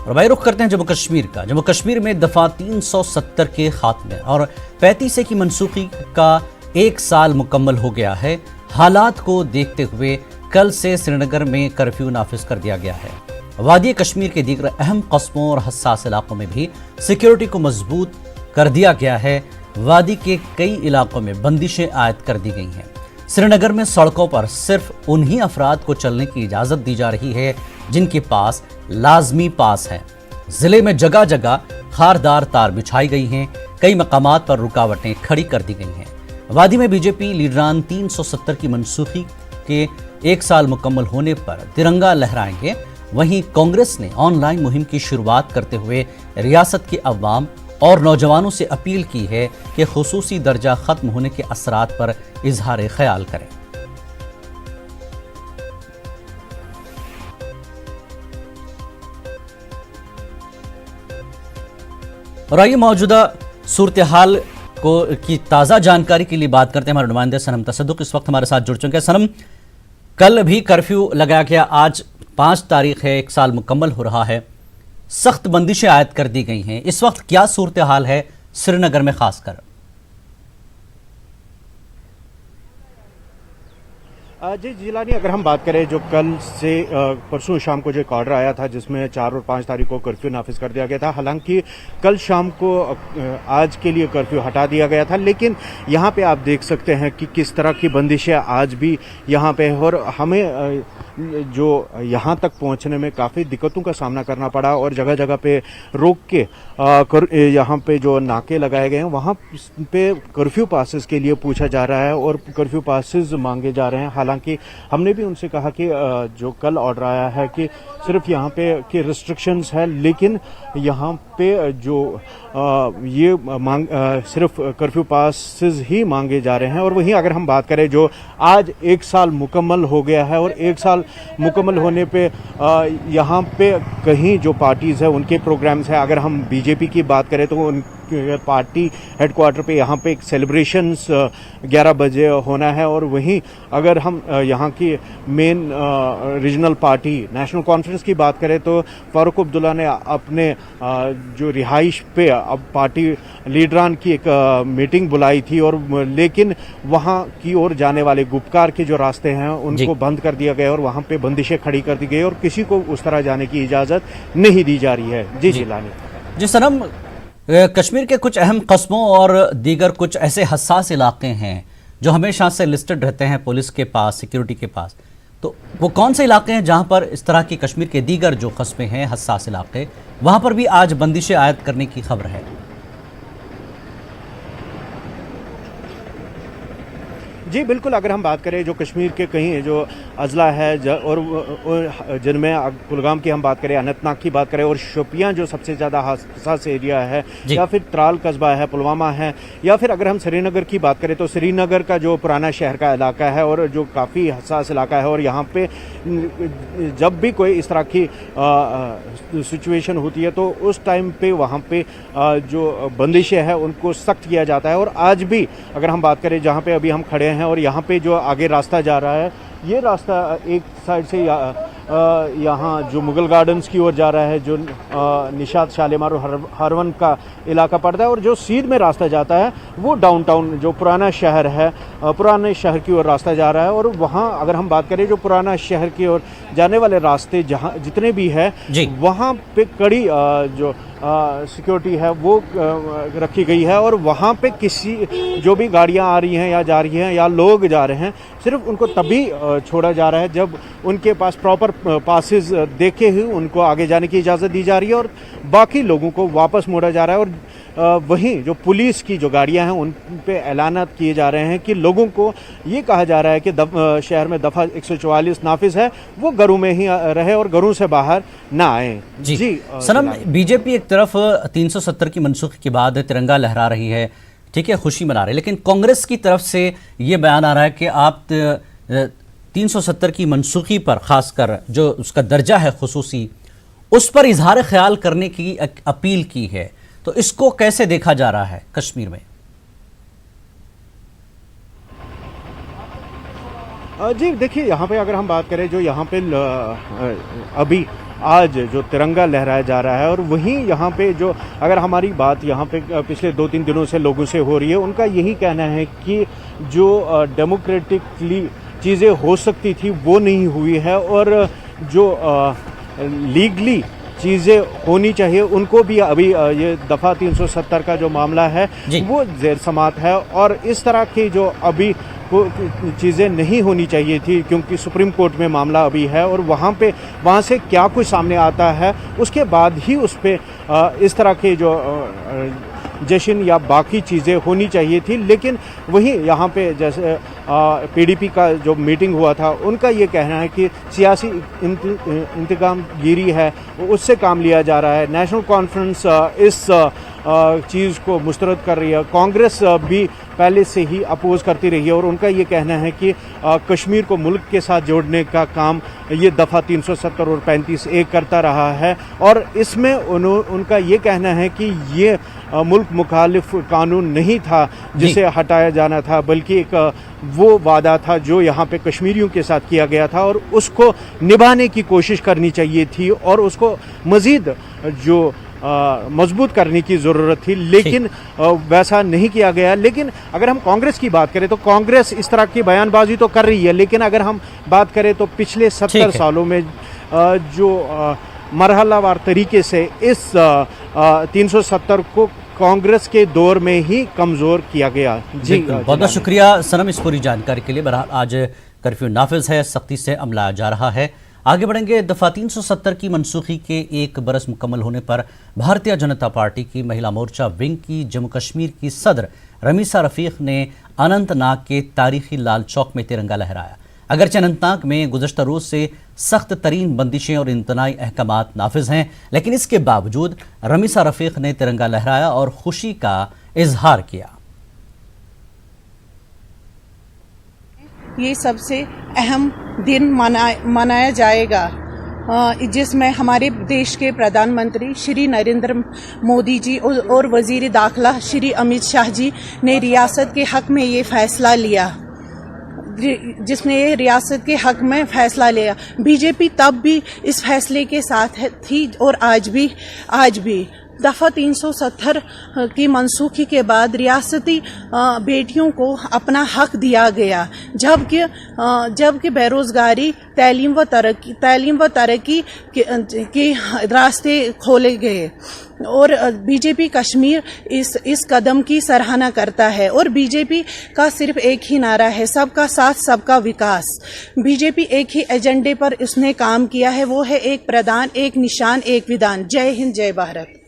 और भाई रुख करते हैं जम्मू कश्मीर का। जम्मू कश्मीर में दफा 370 के खात्मे और 35 की मनसूखी का 1 साल मुकम्मल हो गया है। हालात को देखते हुए कल से श्रीनगर में कर्फ्यू नाफिज कर दिया गया है। वादी कश्मीर के दीगर अहम कस्बों और हसास इलाकों में भी सिक्योरिटी को मजबूत कर दिया गया है। वादी के कई इलाकों में बंदिशें आयद कर दी गई हैं। श्रीनगर में सड़कों पर सिर्फ उन्हीं अफराद को चलने की इजाजत दी जा रही है जिनके पास लाजमी पास है। जिले में जगह जगह खारदार तार बिछाई गई हैं। कई मकामात पर रुकावटें खड़ी कर दी गई हैं। वादी में बीजेपी लीडरान 370 की मनसूखी के 1 साल मुकम्मल होने पर तिरंगा लहराएंगे। वहीं कांग्रेस ने ऑनलाइन मुहिम की शुरुआत करते हुए रियासत के अवाम और नौजवानों से अपील की है कि खुसूसी दर्जा खत्म होने के असरात पर इजहार ख्याल करें। और आइए मौजूदा सूरत हाल को की ताज़ा जानकारी के लिए बात करते हैं। हमारे नुमाइंदे सनम तसद्दुक इस वक्त हमारे साथ जुड़ चुके हैं। सनम, कल भी कर्फ्यू लगाया गया, आज 5 तारीख है, 1 साल मुकम्मल हो रहा है। सख्त बंदिशें आयद कर दी गई हैं। इस वक्त क्या सूरत हाल है श्रीनगर में खासकर? जी जिलानी, अगर हम बात करें जो कल से परसों शाम को जो एक ऑर्डर आया था जिसमें 4 और 5 तारीख को कर्फ्यू नाफिज कर दिया गया था। हालांकि कल शाम को आज के लिए कर्फ्यू हटा दिया गया था, लेकिन यहाँ पे आप देख सकते हैं कि किस तरह की बंदिशें आज भी यहाँ पे, और हमें जो यहाँ तक पहुँचने में काफ़ी दिक्कतों का सामना करना पड़ा और जगह जगह पे रोक के यहाँ पे जो नाके लगाए गए हैं वहाँ पे कर्फ्यू पासेस के लिए पूछा जा रहा है और कर्फ्यू पासेस मांगे जा रहे हैं। हालांकि हमने भी उनसे कहा कि जो कल ऑर्डर आया है कि सिर्फ यहाँ पे की रिस्ट्रिक्शंस है, लेकिन यहाँ पे जो ये मांग सिर्फ कर्फ्यू पासेस ही मांगे जा रहे हैं। और वहीं अगर हम बात करें जो आज 1 साल मुकम्मल हो गया है और 1 साल मुकम्मल होने पे यहाँ पे कहीं जो पार्टीज़ है उनके प्रोग्राम्स हैं। अगर हम बीजेपी की बात करें तो उन पार्टी हेडक्वार्टर पे यहाँ पे एक सेलिब्रेशंस 11 बजे होना है। और वहीं अगर हम यहाँ की main regional party national conference की बात करें तो फारूक अब्दुल्ला ने अपने जो रिहाइश पे अब पार्टी लीडरान की एक मीटिंग बुलाई थी, और लेकिन वहाँ की ओर जाने वाले गुपकार के जो रास्ते हैं उनको बंद कर दिया गया और वहाँ पे बंदिशें खड़ी कर दी गई और किसी को उस तरह जाने की इजाज़त नहीं दी जा रही है। जी जिलानी। जी सनम, कश्मीर के कुछ अहम कस्बों और दीगर कुछ ऐसे हसास इलाके हैं जो हमेशा से लिस्टेड रहते हैं पुलिस के पास, सिक्योरिटी के पास, तो वो कौन से इलाके हैं जहां पर इस तरह की कश्मीर के दीगर जो कस्बे हैं हसास इलाके, वहां पर भी आज बंदिशें आयद करने की खबर है? जी बिल्कुल, अगर हम बात करें जो कश्मीर के कहीं जो अजला है और जिनमें कुलगाम की हम बात करें, अनंतनाग की बात करें और शोपियां जो सबसे ज़्यादा हसास एरिया है, या फिर त्राल कस्बा है, पुलवामा है, या फिर अगर हम श्रीनगर की बात करें तो श्रीनगर का जो पुराना शहर का इलाका है और जो काफ़ी हसास इलाका है। और यहाँ पे जब भी कोई इस तरह की सिचुएशन होती है तो उस टाइम पे वहाँ पे जो बंदिशें हैं उनको सख्त किया जाता है। और आज भी अगर हम बात करें जहाँ पे अभी हम खड़े हैं और यहाँ पे जो आगे रास्ता जा रहा है, ये रास्ता एक साइड से यहाँ जो मुगल गार्डन्स की ओर जा रहा है, जो निशात शालीमार और हरवन का इलाका पड़ता है, और जो सीध में रास्ता जाता है वो डाउनटाउन जो पुराना शहर है, पुराने शहर की ओर रास्ता जा रहा है। और वहाँ अगर हम बात करें जो पुराना शहर की ओर जाने वाले रास्ते जहाँ जितने भी है वहाँ पे कड़ी जो सिक्योरिटी है वो रखी गई है। और वहाँ पे किसी जो भी गाड़ियाँ आ रही हैं या जा रही हैं या लोग जा रहे हैं, सिर्फ उनको तभी छोड़ा जा रहा है जब उनके पास प्रॉपर पासेस देखे ही उनको आगे जाने की इजाज़त दी जा रही है और बाकी लोगों को वापस मोड़ा जा रहा है। और वहीं जो पुलिस की जो गाड़ियां हैं उन पे ऐलानात किए जा रहे हैं कि लोगों को ये कहा जा रहा है कि शहर में दफ़ा 144 नाफिज है, वो घरों में ही रहे और घरों से बाहर ना आए। जी सनम, बीजेपी एक तरफ 370 की मनसूखी के बाद तिरंगा लहरा रही है, ठीक है, खुशी मना रही है, लेकिन कांग्रेस की तरफ से ये बयान आ रहा है कि आप 370 की मनसूखी पर खासकर जो उसका दर्जा है खुसूसी, उस पर इजहार ख्याल करने की अपील की है। तो इसको कैसे देखा जा रहा है कश्मीर में? जी देखिए, यहाँ पे अगर हम बात करें जो यहाँ पे अभी आज जो तिरंगा लहराया जा रहा है। और वहीं यहाँ पे जो अगर हमारी बात यहाँ पे पिछले 2-3 दिनों से लोगों से हो रही है, उनका यही कहना है कि जो डेमोक्रेटिकली चीज़ें हो सकती थी वो नहीं हुई है, और जो लीगली चीज़ें होनी चाहिए उनको भी अभी ये दफ़ा 370 का जो मामला है वो ज़ेर समात है। और इस तरह की जो अभी चीज़ें नहीं होनी चाहिए थी, क्योंकि सुप्रीम कोर्ट में मामला अभी है और वहाँ से क्या कुछ सामने आता है उसके बाद ही उस पर इस तरह के जो जश्न या बाकी चीज़ें होनी चाहिए थी। लेकिन वही यहाँ पे जैसे पीडीपी का जो मीटिंग हुआ था, उनका ये कहना है कि सियासी इंतकामगिरी है, उससे काम लिया जा रहा है। नेशनल कॉन्फ्रेंस इस चीज़ को मुस्तरद कर रही है, कांग्रेस भी पहले से ही अपोज करती रही है, और उनका ये कहना है कि कश्मीर को मुल्क के साथ जोड़ने का काम ये दफ़ा 370 और 35A करता रहा है। और इसमें उनका ये कहना है कि ये मुल्क मुखालिफ कानून नहीं था जिसे हटाया जाना था, बल्कि एक वो वादा था जो यहाँ पे कश्मीरियों के साथ किया गया था, और उसको निभाने की कोशिश करनी चाहिए थी और उसको मज़ीद जो मजबूत करने की ज़रूरत थी, लेकिन वैसा नहीं किया गया। लेकिन अगर हम कांग्रेस की बात करें तो कांग्रेस इस तरह की बयानबाजी तो कर रही है, लेकिन अगर हम बात करें तो पिछले 70 सालों में जो मरहलावार तरीके से इस 370 को कांग्रेस के दौर में ही कमज़ोर किया गया। जी बहुत बहुत शुक्रिया सनम इस पूरी जानकारी के लिए। बहरहाल आज कर्फ्यू नाफिज है, सख्ती से अमलाया जा रहा है। आगे बढ़ेंगे। दफ़ा 370 की मनसूखी के 1 बरस मुकम्मल होने पर भारतीय जनता पार्टी की महिला मोर्चा विंग की जम्मू कश्मीर की सदर रमीसा रफ़ीक ने अनंतनाग के तारीखी लाल चौक में तिरंगा लहराया। अगरचे अनंतनाग में गुज़श्ता रोज़ से सख्त तरीन बंदिशें और इंतनाई अहकामात नाफिज हैं, लेकिन इसके बावजूद रमीसा रफ़ीक ने तिरंगा लहराया और खुशी का इजहार किया। ये सबसे अहम दिन मनाया जाएगा, जिसमें हमारे देश के प्रधानमंत्री श्री नरेंद्र मोदी जी और वजीर दाखिला श्री अमित शाह जी ने रियासत के हक में ये फैसला लिया, जिसने ये रियासत के हक में फैसला लिया। बीजेपी तब भी इस फैसले के साथ थी और आज भी दफ़ा 370 की मनसूखी के बाद रियासती बेटियों को अपना हक दिया गया, जबकि बेरोज़गारी, तालीम व तरक्की के रास्ते खोले गए। और बीजेपी कश्मीर इस कदम की सराहना करता है। और बीजेपी का सिर्फ एक ही नारा है, सबका साथ सबका विकास। बीजेपी एक ही एजेंडे पर उसने काम किया है, वो है एक प्रधान, एक निशान, एक विधान। जय हिंद, जय भारत।